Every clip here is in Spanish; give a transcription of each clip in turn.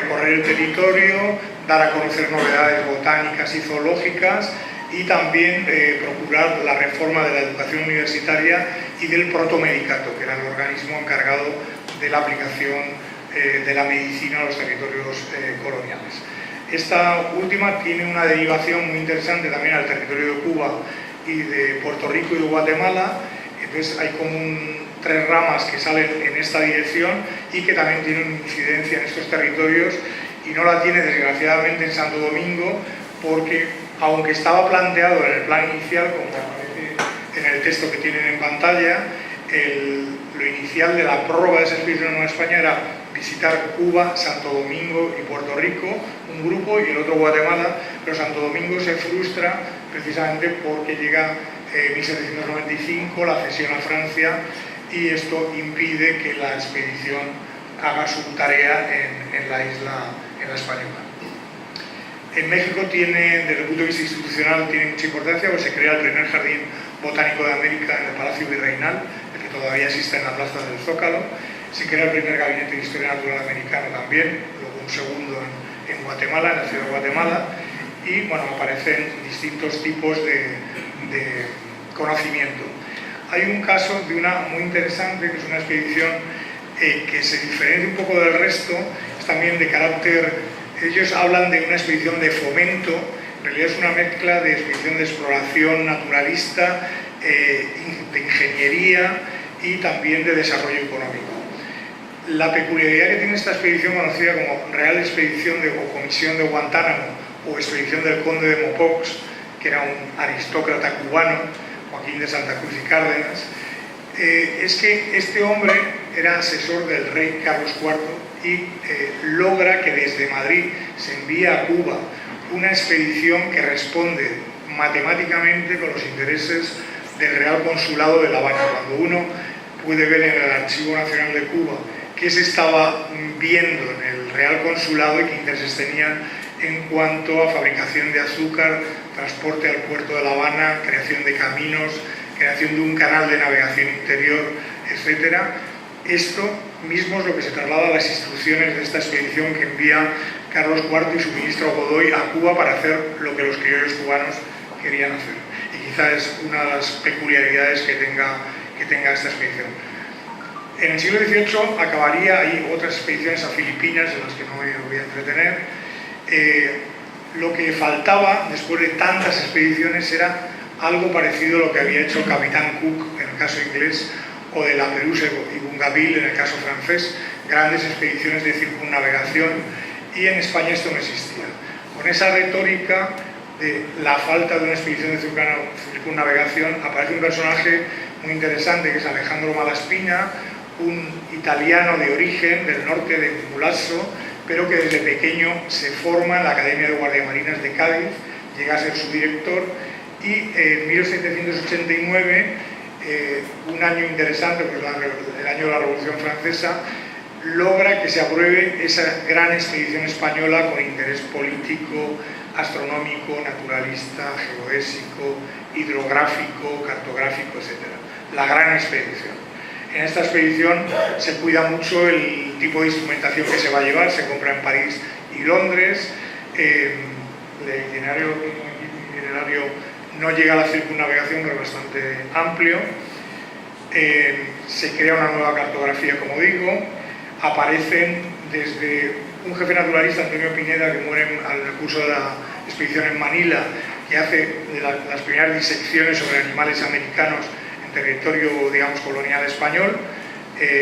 recorrer el territorio, dar a conocer novedades botánicas y zoológicas y también procurar la reforma de la educación universitaria y del protomedicato, que era el organismo encargado de la aplicación de la medicina a los territorios coloniales. Esta última tiene una derivación muy interesante también al territorio de Cuba y de Puerto Rico y de Guatemala. Entonces hay como tres ramas que salen en esta dirección y que también tienen incidencia en estos territorios, y no la tiene desgraciadamente en Santo Domingo, porque aunque estaba planteado en el plan inicial, como aparece en el texto que tienen en pantalla, lo inicial de la prórroga de esa expedición a Nueva España era visitar Cuba, Santo Domingo y Puerto Rico, un grupo, y el otro Guatemala, pero Santo Domingo se frustra precisamente porque llega 1795, la cesión a Francia, y esto impide que la expedición haga su tarea en la isla, en la española. En México tiene, desde el punto de vista institucional, tiene mucha importancia, pues se crea el primer jardín botánico de América en el Palacio Virreinal, el que todavía existe en la plaza del Zócalo. Se crea el primer gabinete de historia natural americano también, luego un segundo en Guatemala, en la ciudad de Guatemala, y bueno, aparecen distintos tipos de conocimiento. Hay un caso de una muy interesante, que es una expedición que se diferencia un poco del resto, es también de carácter, ellos hablan de una expedición de fomento, en realidad es una mezcla de expedición de exploración naturalista, de ingeniería y también de desarrollo económico. La peculiaridad que tiene esta expedición, conocida como Real Expedición o Comisión de Guantánamo o Expedición del Conde de Mopox, que era un aristócrata cubano, Joaquín de Santa Cruz y Cárdenas, es que este hombre era asesor del rey Carlos IV y logra que desde Madrid se envíe a Cuba una expedición que responde matemáticamente con los intereses del Real Consulado de La Habana. Cuando uno puede ver en el Archivo Nacional de Cuba qué se estaba viendo en el Real Consulado y qué intereses tenían en cuanto a fabricación de azúcar, transporte al puerto de La Habana, creación de caminos, creación de un canal de navegación interior, etc. Esto mismo es lo que se traslada a las instrucciones de esta expedición que envía Carlos IV y su ministro Godoy a Cuba para hacer lo que los criollos cubanos querían hacer. Y quizá es una de las peculiaridades que tenga esta expedición. En el siglo XVIII acabaría, hay otras expediciones a Filipinas, en las que no me voy a entretener. Lo que faltaba después de tantas expediciones era algo parecido a lo que había hecho el capitán Cook en el caso inglés, o de la Perouse y Bougainville en el caso francés, grandes expediciones de circunnavegación, y en España esto no existía. Con esa retórica de la falta de una expedición de circunnavegación aparece un personaje muy interesante que es Alejandro Malaspina, un italiano de origen del norte de Mulazzo, pero que desde pequeño se forma en la Academia de Guardiamarinas de Cádiz, llega a ser su director, y en 1789, un año interesante, porque es el año de la Revolución Francesa, logra que se apruebe esa gran expedición española con interés político, astronómico, naturalista, geodésico, hidrográfico, cartográfico, etc. La gran expedición. En esta expedición se cuida mucho el tipo de instrumentación que se va a llevar, se compra en París y Londres, el itinerario no llega a la circunnavegación, pero es bastante amplio, se crea una nueva cartografía, como digo, aparecen desde un jefe naturalista, Antonio Pineda, que muere al curso de la expedición en Manila, que hace las primeras disecciones sobre animales americanos en territorio, digamos, colonial español,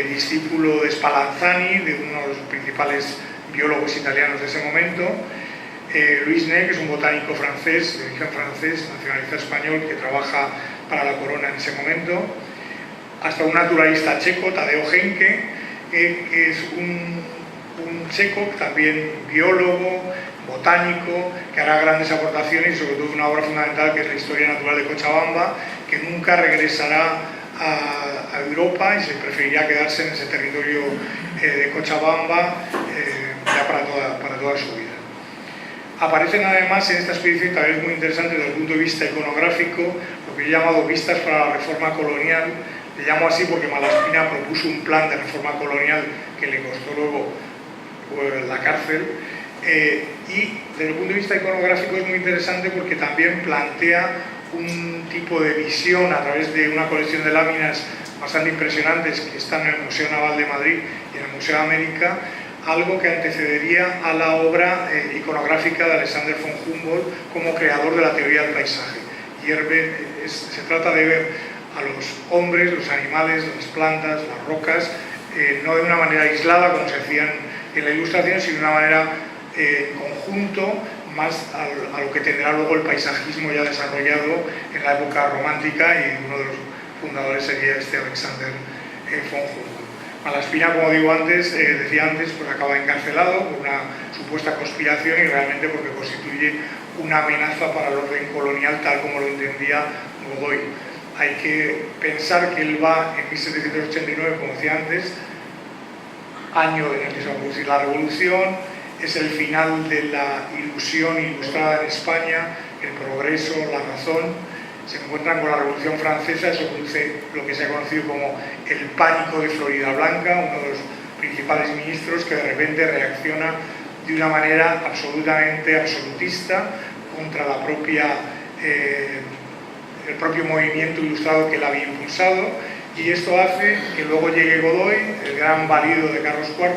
discípulo de Spallanzani, de uno de los principales biólogos italianos de ese momento, Luis Ney, que es un botánico francés, de origen francés, nacionalista español, que trabaja para la corona en ese momento, hasta un naturalista checo, Tadeo Henke, que es un checo, también biólogo, botánico, que hará grandes aportaciones y sobre todo una obra fundamental que es la historia natural de Cochabamba, que nunca regresará a Europa y se preferirá quedarse en ese territorio de Cochabamba ya para toda su vida. Aparecen además en esta expedición, también es muy interesante desde el punto de vista iconográfico, lo que he llamado vistas para la reforma colonial. Le llamo así porque Malaspina propuso un plan de reforma colonial que le costó luego la cárcel. Y desde el punto de vista iconográfico es muy interesante porque también plantea un tipo de visión a través de una colección de láminas bastante impresionantes que están en el Museo Naval de Madrid y en el Museo de América, algo que antecedería a la obra iconográfica de Alexander von Humboldt como creador de la teoría del paisaje. Se trata de ver a los hombres, los animales, las plantas, las rocas, no de una manera aislada, como se hacía en la Ilustración, sino de una manera en conjunto, más a lo que tendrá luego el paisajismo ya desarrollado en la época romántica, y uno de los fundadores sería Alexander von Humboldt. Malaspina, como digo antes, decía antes, pues acaba encarcelado por una supuesta conspiración y realmente porque constituye una amenaza para el orden colonial tal como lo entendía Godoy. Hay que pensar que él va en 1789, como decía antes, año en el que se va a producir la Revolución, es el final de la ilusión ilustrada en España, el progreso, la razón. Se encuentran con la Revolución Francesa, se produce lo que se ha conocido como el pánico de Florida Blanca, uno de los principales ministros que de repente reacciona de una manera absolutamente absolutista contra la el propio movimiento ilustrado que él había impulsado, y esto hace que luego llegue Godoy, el gran valido de Carlos IV,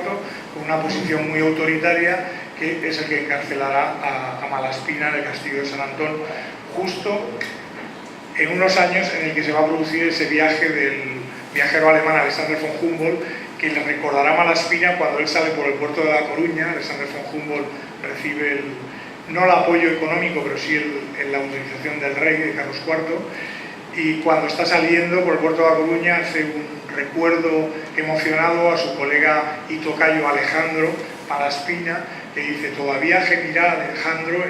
con una posición muy autoritaria, que es el que encarcelará a Malaspina en el castillo de San Antón, justo en unos años en el que se va a producir ese viaje del viajero alemán Alexander von Humboldt, que le recordará a Malaspina cuando él sale por el puerto de La Coruña. Alexander von Humboldt recibe no el apoyo económico, pero sí la autorización del rey, de Carlos IV, y cuando está saliendo por el puerto de La Coruña hace un recuerdo emocionado a su colega y tocayo Alejandro Malaspina, que dice: todavía gemirá Alejandro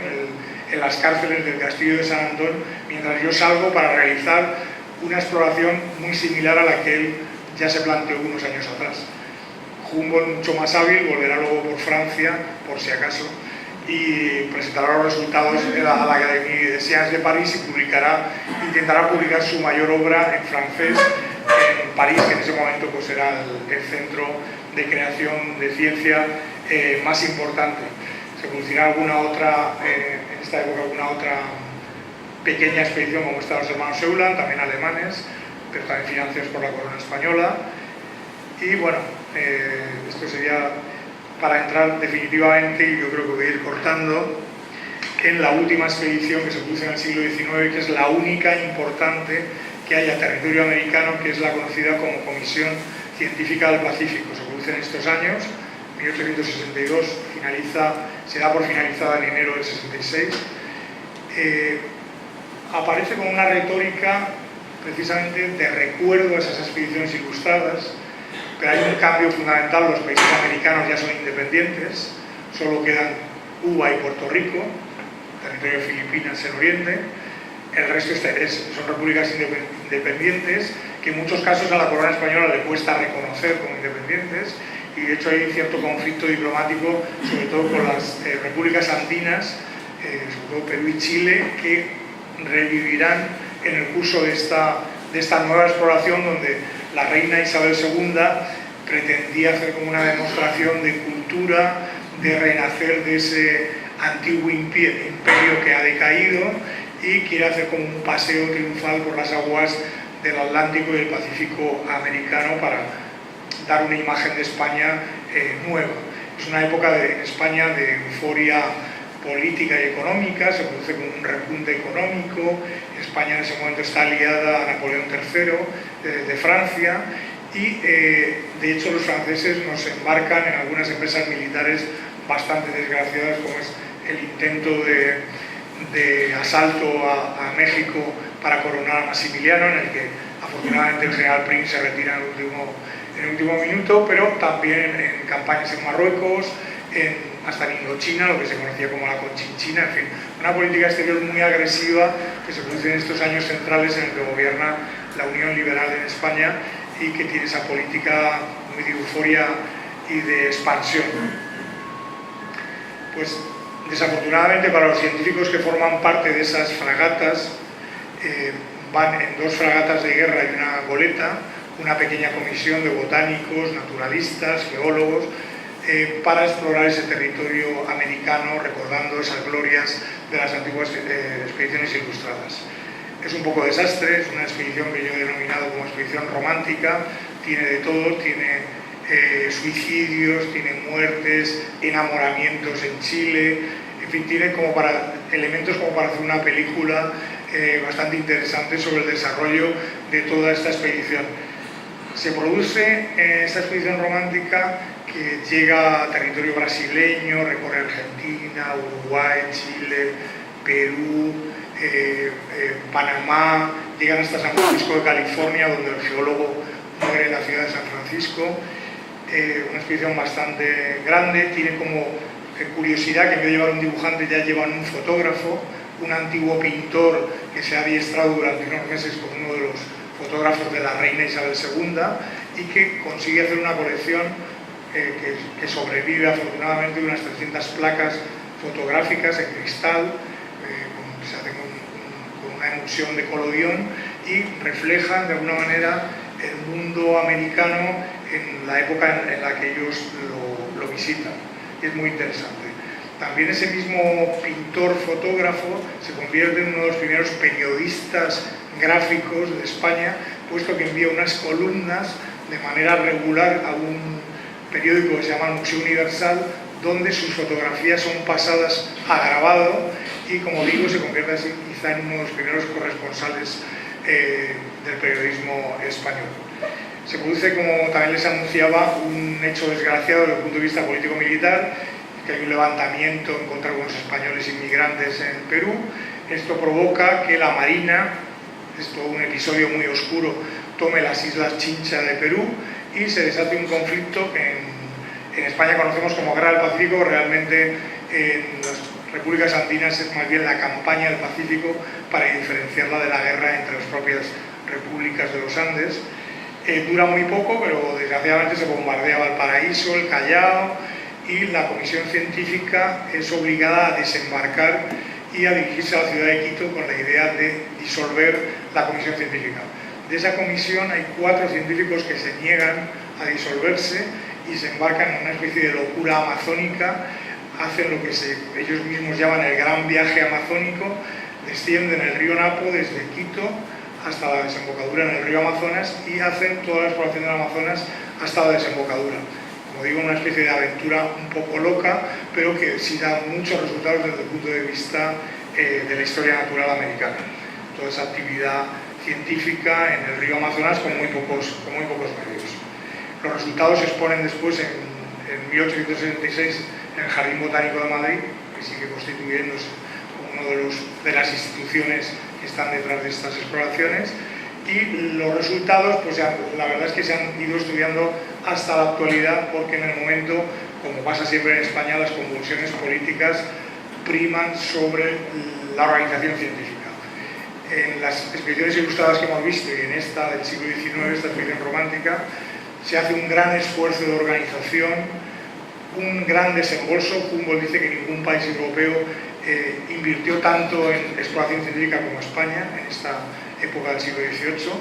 en las cárceles del castillo de San Antón mientras yo salgo para realizar una exploración muy similar a la que él ya se planteó unos años atrás. Humboldt, mucho más hábil, volverá luego por Francia, por si acaso, y presentará los resultados a la Académie des Sciences de París y intentará publicar su mayor obra en francés en París, que en ese momento pues era el centro de creación de ciencia más importante. Se producirá alguna otra, en esta época, alguna otra pequeña expedición, como estaban los hermanos Euland, también alemanes, pero también financiados por la corona española. Y bueno, esto sería para entrar definitivamente, y yo creo que voy a ir cortando, en la última expedición que se produce en el siglo XIX, que es la única importante que hay a territorio americano, que es la conocida como Comisión Científica del Pacífico. Se produce en estos años, 1862, se da por finalizada en enero del 66. Aparece con una retórica precisamente de recuerdo a esas expediciones ilustradas, pero hay un cambio fundamental: los países americanos ya son independientes, solo quedan Cuba y Puerto Rico, territorio de Filipinas en Oriente, el resto son repúblicas independientes que en muchos casos a la corona española le cuesta reconocer como independientes, y de hecho hay cierto conflicto diplomático, sobre todo con las repúblicas andinas, sobre todo Perú y Chile, que revivirán en el curso de esta nueva exploración, donde la reina Isabel II pretendía hacer como una demostración de cultura, de renacer de ese antiguo imperio que ha decaído, y quiere hacer como un paseo triunfal por las aguas del Atlántico y el Pacífico americano para dar una imagen de España nueva. Es una época en España de euforia política y económica, se produce como un repunte económico. España en ese momento está aliada a Napoleón III de Francia, y de hecho los franceses nos embarcan en algunas empresas militares bastante desgraciadas, como es el intento de asalto a México para coronar a Maximiliano, en el que afortunadamente el general Prim se retira en el último minuto, pero también en campañas en Marruecos, hasta en Indochina, lo que se conocía como la Conchinchina, en fin, una política exterior muy agresiva que se produce en estos años centrales en el que gobierna la Unión Liberal en España, y que tiene esa política muy de euforia y de expansión. Pues desafortunadamente para los científicos que forman parte de esas fragatas, van en 2 fragatas de guerra y una goleta, una pequeña comisión de botánicos, naturalistas, geólogos, para explorar ese territorio americano, recordando esas glorias de las antiguas expediciones ilustradas. Es un poco desastre, es una expedición que yo he denominado como expedición romántica, tiene de todo, tiene suicidios, tiene muertes, enamoramientos en Chile, en fin, tiene como elementos como para hacer una película bastante interesante sobre el desarrollo de toda esta expedición. Se produce esta expedición romántica que llega a territorio brasileño, recorre Argentina, Uruguay, Chile, Perú, Panamá, llegan hasta San Francisco de California, donde el geólogo muere en la ciudad de San Francisco. Una expedición bastante grande, tiene como curiosidad que en vez de llevar un dibujante ya llevan un fotógrafo, un antiguo pintor que se ha adiestrado durante unos meses con uno de los fotógrafos de la reina Isabel II y que consigue hacer una colección que sobrevive afortunadamente de unas 300 placas fotográficas en cristal, se hace con una emulsión de colodión y reflejan de alguna manera el mundo americano en la época en la que ellos lo visitan. Y es muy interesante. También ese mismo pintor-fotógrafo se convierte en uno de los primeros periodistas gráficos de España, puesto que envía unas columnas de manera regular a un periódico que se llama Museo Universal, donde sus fotografías son pasadas a grabado y, como digo, se convierte así quizá en uno de los primeros corresponsales del periodismo español. Se produce, como también les anunciaba, un hecho desgraciado desde el punto de vista político-militar, que hay un levantamiento en contra de los españoles inmigrantes en Perú. Esto provoca que la Marina, es todo un episodio muy oscuro, tome las Islas Chincha de Perú y se desate un conflicto que en España conocemos como Guerra del Pacífico. Realmente en las repúblicas andinas es más bien la campaña del Pacífico, para diferenciarla de la guerra entre las propias repúblicas de los Andes. Dura muy poco, pero desgraciadamente se bombardea Valparaíso, el Callao, y la comisión científica es obligada a desembarcar y a dirigirse a la ciudad de Quito con la idea de disolver la comisión científica. De esa comisión hay 4 científicos que se niegan a disolverse y se embarcan en una especie de locura amazónica, hacen lo que ellos mismos llaman el gran viaje amazónico, descienden el río Napo desde Quito hasta la desembocadura en el río Amazonas y hacen toda la exploración del Amazonas hasta la desembocadura. Como digo, una especie de aventura un poco loca, pero que sí da muchos resultados desde el punto de vista de la historia natural americana. Toda esa actividad científica en el río Amazonas con muy pocos medios. Los resultados se exponen después en 1876 en el Jardín Botánico de Madrid, que sigue constituyéndose como una de las instituciones que están detrás de estas exploraciones, y los resultados, pues la verdad es que se han ido estudiando hasta la actualidad, porque en el momento, como pasa siempre en España, las convulsiones políticas priman sobre la organización científica. En las expediciones ilustradas que hemos visto y en esta del siglo XIX, esta expedición romántica, se hace un gran esfuerzo de organización, un gran desembolso. Humboldt dice que ningún país europeo invirtió tanto en exploración científica como España en esta época del siglo XVIII,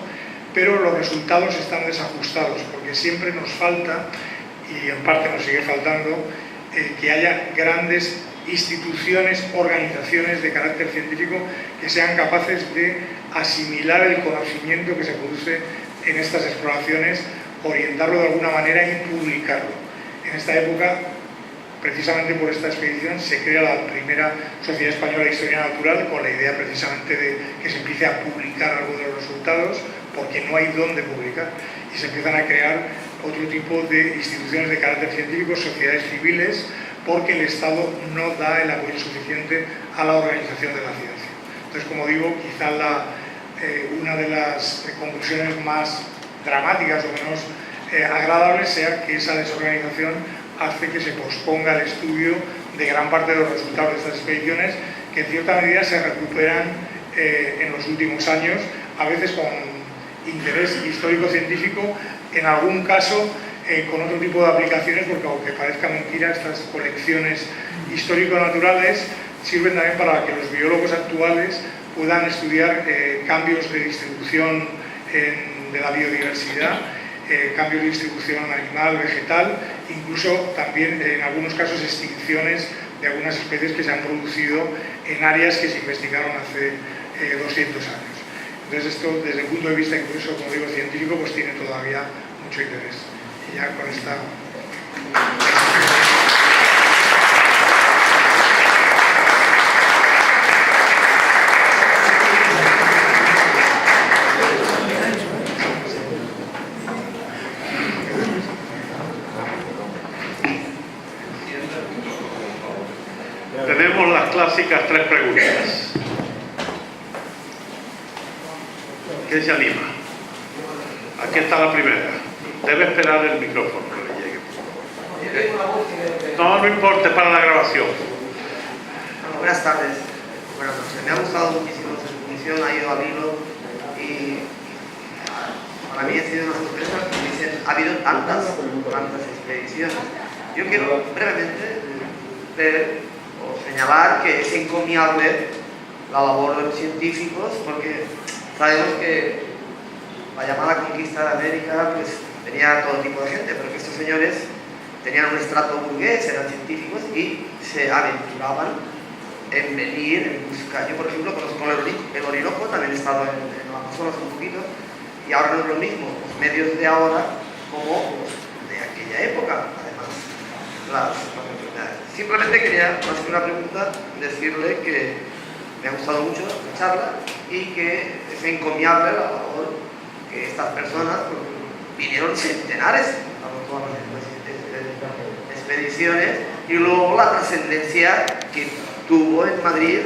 pero los resultados están desajustados, porque siempre nos falta, y en parte nos sigue faltando, que haya grandes instituciones, organizaciones de carácter científico que sean capaces de asimilar el conocimiento que se produce en estas exploraciones, orientarlo de alguna manera y publicarlo. En esta época, precisamente por esta expedición, se crea la primera Sociedad Española de Historia Natural, con la idea precisamente de que se empiece a publicar algo de los resultados, porque no hay dónde publicar, y se empiezan a crear otro tipo de instituciones de carácter científico, sociedades civiles, porque el Estado no da el apoyo suficiente a la organización de la ciencia. Entonces, como digo, quizá una de las conclusiones más dramáticas o menos agradables sea que esa desorganización hace que se posponga el estudio de gran parte de los resultados de estas expediciones, que en cierta medida se recuperan en los últimos años, a veces con interés histórico-científico, en algún caso con otro tipo de aplicaciones, porque aunque parezca mentira, estas colecciones histórico-naturales sirven también para que los biólogos actuales puedan estudiar cambios de distribución de la biodiversidad, cambios de distribución animal, vegetal, incluso también en algunos casos extinciones de algunas especies que se han producido en áreas que se investigaron hace 200 años. Entonces esto, desde el punto de vista incluso, como digo, científico, pues tiene todavía mucho interés. Y ya con esta... Tenemos las clásicas 3 preguntas. ¿Quién se anima? Aquí está la primera. Debe esperar el micrófono que le llegue. No importa, es para la grabación. Buenas tardes. Buenas noches. Me ha gustado muchísimo su exposición, ha ido al hilo y para mí ha sido una sorpresa porque dicen, ha habido tantas expediciones. Yo quiero brevemente ver o señalar que es encomiable la labor de los científicos porque sabemos que la llamada conquista de América pues tenía todo tipo de gente, pero que estos señores tenían un estrato burgués, eran científicos y se aventuraban en venir, en buscar. Yo, por ejemplo, conozco el Orinoco, también he estado en el Amazonas un poquito, y ahora no es lo mismo los medios de ahora como los de aquella época, además, las enfermedades. Simplemente quería, más que una pregunta, decirle que me ha gustado mucho la charla y que es encomiable la labor que estas personas pues, vinieron centenares a todas las expediciones y luego la trascendencia que tuvo en Madrid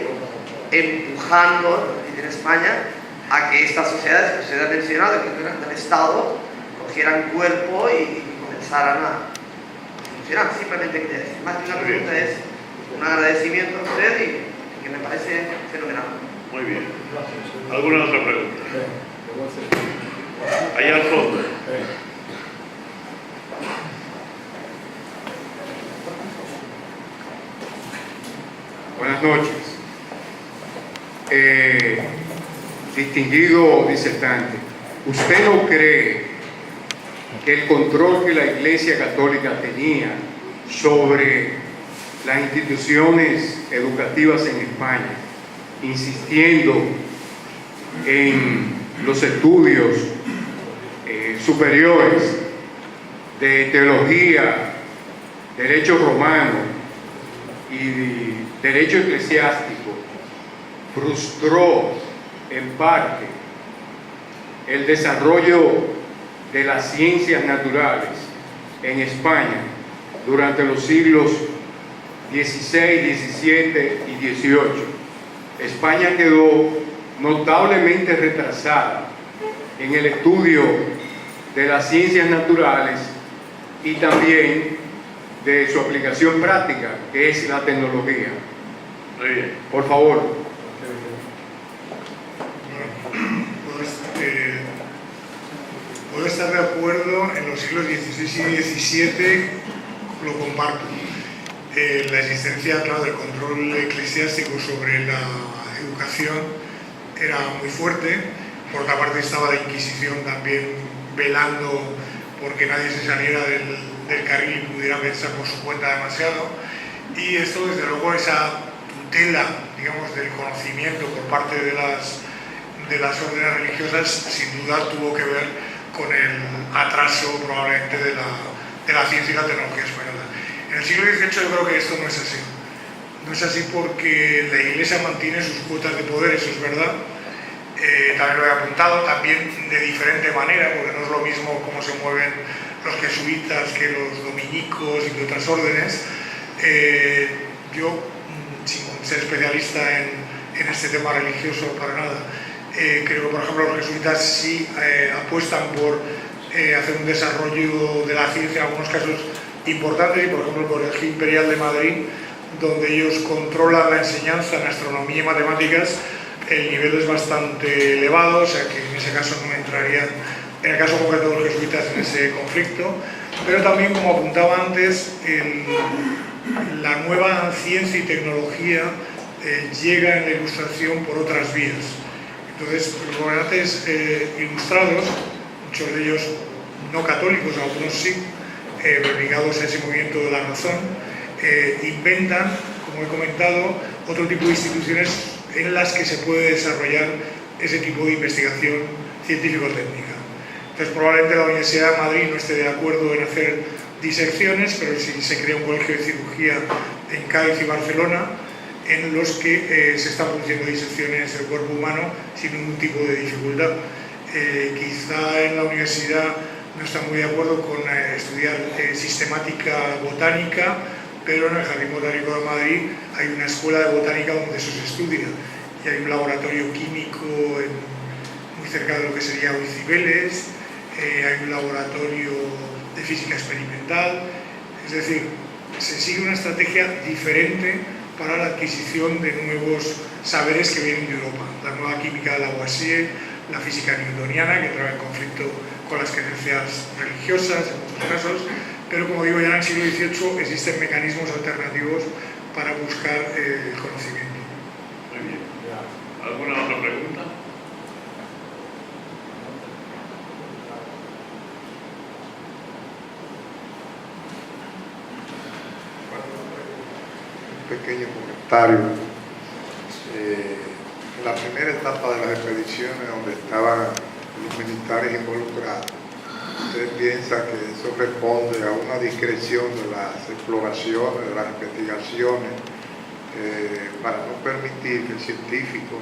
empujando en España a que estas sociedades que usted ha mencionado, que eran del Estado, cogieran cuerpo y comenzaran a funcionar. Simplemente quería decir, más que una pregunta es un agradecimiento a usted y que me parece fenomenal. Muy bien. ¿Alguna otra pregunta? Allá al fondo. Buenas noches. Distinguido disertante, ¿usted no cree que el control que la Iglesia Católica tenía sobre las instituciones educativas en España, insistiendo en los estudios superiores de teología, derecho romano y derecho eclesiástico, frustró en parte el desarrollo de las ciencias naturales en España durante los siglos XVI, XVII y XVIII? España quedó notablemente retrasada en el estudio de las ciencias naturales y también de su aplicación práctica, que es la tecnología. Muy bien. Por favor. Puedo estar de acuerdo en los siglos XVI y XVII, lo comparto. La existencia, claro, del control eclesiástico sobre la educación era muy fuerte. Por otra parte estaba la Inquisición también velando porque nadie se saliera del carril y pudiera pensar por su cuenta demasiado. Y esto, desde luego, esa tutela, digamos, del conocimiento por parte de las órdenes religiosas, sin duda tuvo que ver con el atraso probablemente de la ciencia y la tecnología española. En el siglo XVIII yo creo que esto no es así. No es así porque la Iglesia mantiene sus cuotas de poder, eso es verdad. También lo he apuntado, también de diferente manera, porque no es lo mismo cómo se mueven los jesuitas que los dominicos y de otras órdenes. Yo, sin ser especialista en este tema religioso para nada, creo que, por ejemplo, los jesuitas sí apuestan por hacer un desarrollo de la ciencia en algunos casos importantes, y por ejemplo el Colegio Imperial de Madrid, donde ellos controlan la enseñanza en astronomía y matemáticas, el nivel es bastante elevado, o sea que en ese caso no entrarían, en el caso concreto de los jesuitas, en ese conflicto. Pero también, como apuntaba antes, la nueva ciencia y tecnología llega en la Ilustración por otras vías. Entonces, los gobernantes ilustrados, muchos de ellos no católicos, algunos sí, ligados a ese movimiento de la razón, inventan, como he comentado, otro tipo de instituciones en las que se puede desarrollar ese tipo de investigación científico-técnica. Entonces, probablemente la Universidad de Madrid no esté de acuerdo en hacer disecciones, pero sí se crea un colegio de cirugía en Cádiz y Barcelona en los que se están produciendo disecciones del cuerpo humano sin ningún tipo de dificultad. Quizá en la universidad no están muy de acuerdo con estudiar sistemática botánica, pero en el Jardín Botánico de Madrid hay una escuela de botánica donde eso se estudia y hay un laboratorio químico muy cerca de lo que sería hoy Cibeles, hay un laboratorio de física experimental, es decir, se sigue una estrategia diferente para la adquisición de nuevos saberes que vienen de Europa. La nueva química de Lavoisier, la física newtoniana, que entraba en conflicto con las creencias religiosas en muchos casos, pero como digo, ya en el siglo XVIII existen mecanismos alternativos para buscar el conocimiento. Muy bien. ¿Alguna otra pregunta? Un pequeño comentario. En la primera etapa de las expediciones donde estaban los militares involucrados, usted piensa que eso responde a una discreción de las exploraciones, de las investigaciones, para no permitir que el científico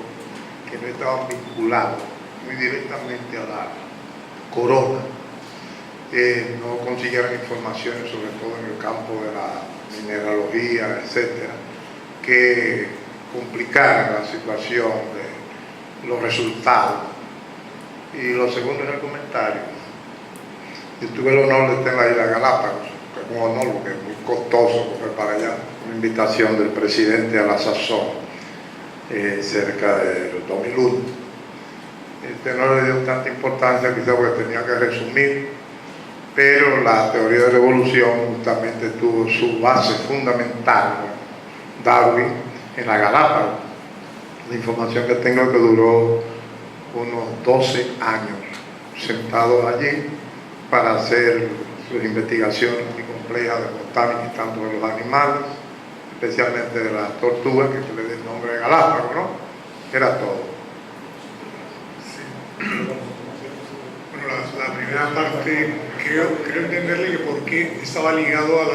que no estaban vinculados muy directamente a la corona no consiguieran informaciones, sobre todo en el campo de la mineralogía, etcétera, que complicaran la situación de los resultados. Y lo segundo en el comentario, yo tuve el honor de estar en la isla Galápagos, que es un honor porque es muy costoso coger para allá, una invitación del presidente a la sazón, cerca del 2001. No le dio tanta importancia quizás porque tenía que resumir, pero la teoría de la evolución justamente tuvo su base fundamental, Darwin, en la Galápagos. La información que tengo es que duró unos 12 años sentado allí para hacer sus investigaciones muy complejas de botánica y tanto de los animales, especialmente de las tortugas, que se le dio el nombre de Galápagos, ¿no? Era todo. Bueno, la primera parte creo entenderle que por qué estaba ligado a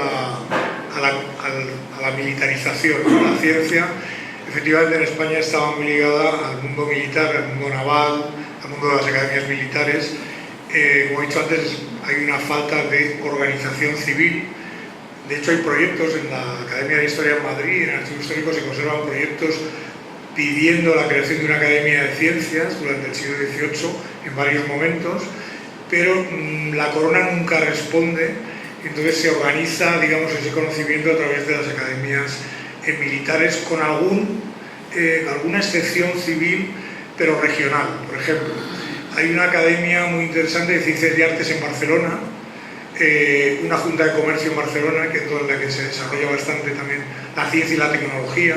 la militarización, ¿no? La ciencia, efectivamente en España estaba muy ligada al mundo militar, al mundo naval, al mundo de las academias militares. Como he dicho antes, hay una falta de organización civil. De hecho, hay proyectos en la Academia de Historia de Madrid, en el Archivo Histórico se conservan proyectos pidiendo la creación de una academia de ciencias durante el siglo XVIII en varios momentos, pero la corona nunca responde, entonces se organiza, digamos, ese conocimiento a través de las academias militares con alguna excepción civil, pero regional. Por ejemplo, hay una academia muy interesante de Ciencias y Artes en Barcelona, una junta de comercio en Barcelona, que es en la que se desarrolla bastante también la ciencia y la tecnología,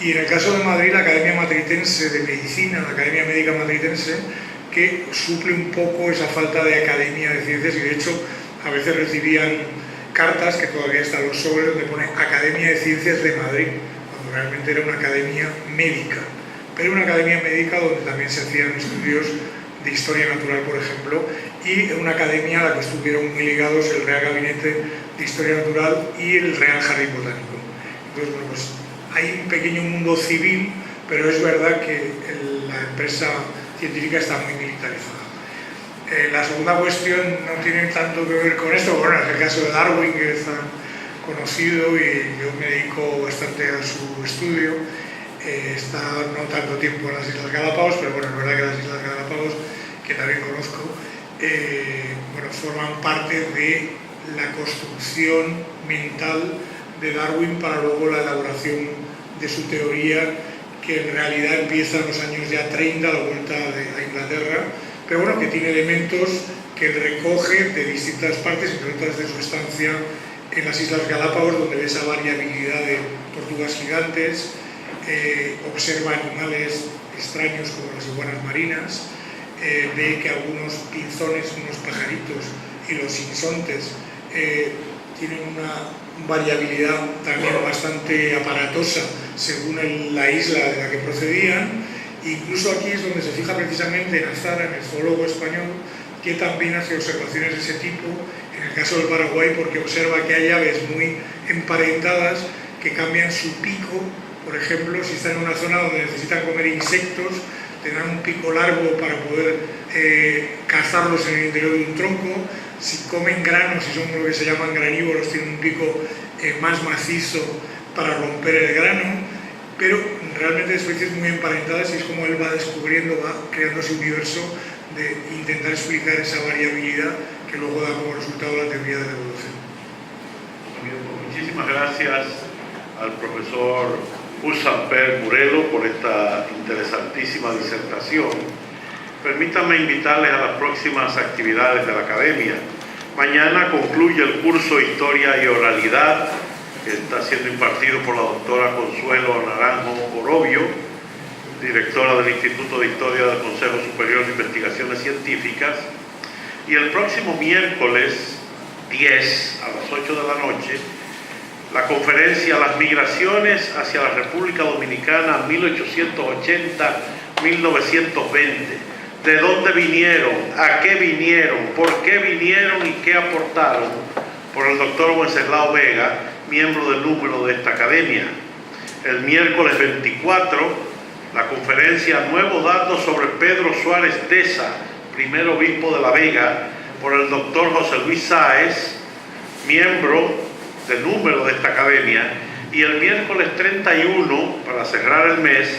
y en el caso de Madrid, la Academia Matritense de Medicina, la Academia Médica Matritense, que suple un poco esa falta de academia de ciencias, y de hecho a veces recibían cartas, que todavía están los sobres, donde pone Academia de Ciencias de Madrid, cuando realmente era una academia médica, pero una academia médica donde también se hacían estudios de historia natural, por ejemplo, y una academia a la que estuvieron muy ligados el Real Gabinete de Historia Natural y el Real Jardín Botánico. Entonces, bueno, pues hay un pequeño mundo civil, pero es verdad que la empresa científica está muy militarizada. La segunda cuestión no tiene tanto que ver con esto, bueno, es el caso de Darwin, que es tan conocido y yo me dedico bastante a su estudio. Está no tanto tiempo en las Islas Galápagos, pero bueno, es verdad que las Islas Galápagos, que también conozco, bueno, forman parte de la construcción mental de Darwin para luego la elaboración de su teoría, que en realidad empieza en los años ya 30 a la vuelta a Inglaterra, pero bueno, que tiene elementos que recoge de distintas partes, entre otras de su estancia en las Islas Galápagos, donde ve esa variabilidad de tortugas gigantes, observa animales extraños como las iguanas marinas, ve que algunos pinzones, unos pajaritos y los sinsontes tienen una variabilidad también bastante aparatosa según la isla de la que procedían. Incluso aquí es donde se fija precisamente en Azara, en el zoólogo español, que también hace observaciones de ese tipo, en el caso del Paraguay, porque observa que hay aves muy emparentadas que cambian su pico. Por ejemplo, si están en una zona donde necesitan comer insectos, tendrán un pico largo para poder cazarlos en el interior de un tronco. Si comen granos, si son lo que se llaman granívoros, tienen un pico más macizo para romper el grano, pero realmente especies muy emparentadas, y es como él va descubriendo, va creando ese universo de intentar explicar esa variabilidad que luego da como resultado la teoría de la evolución. Muchísimas gracias al profesor Urs-Samper Murelo por esta interesantísima disertación. Permítanme invitarles a las próximas actividades de la Academia. Mañana concluye el curso Historia y Oralidad, que está siendo impartido por la doctora Consuelo Naranjo Orobio, directora del Instituto de Historia del Consejo Superior de Investigaciones Científicas. Y el próximo miércoles 10 a las 8 de la noche, la conferencia Las migraciones hacia la República Dominicana 1880-1920. ¿De dónde vinieron? ¿A qué vinieron? ¿Por qué vinieron y qué aportaron? Por el doctor Wenceslao Vega, miembro del número de esta academia. El miércoles 24, la conferencia Nuevos datos sobre Pedro Suárez Deza, primer obispo de La Vega, por el doctor José Luis Sáez, miembro del número de esta academia. Y el miércoles 31, para cerrar el mes,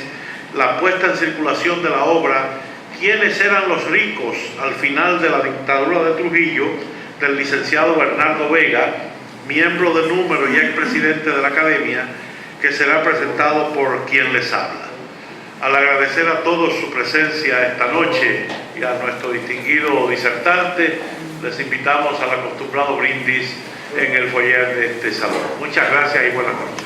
la puesta en circulación de la obra ¿Quiénes eran los ricos al final de la dictadura de Trujillo?, del licenciado Bernardo Vega, miembro del número y expresidente de la academia, que será presentado por quien les habla. Al agradecer a todos su presencia esta noche y a nuestro distinguido disertante, les invitamos al acostumbrado brindis en el foyer de este salón. Muchas gracias y buenas noches.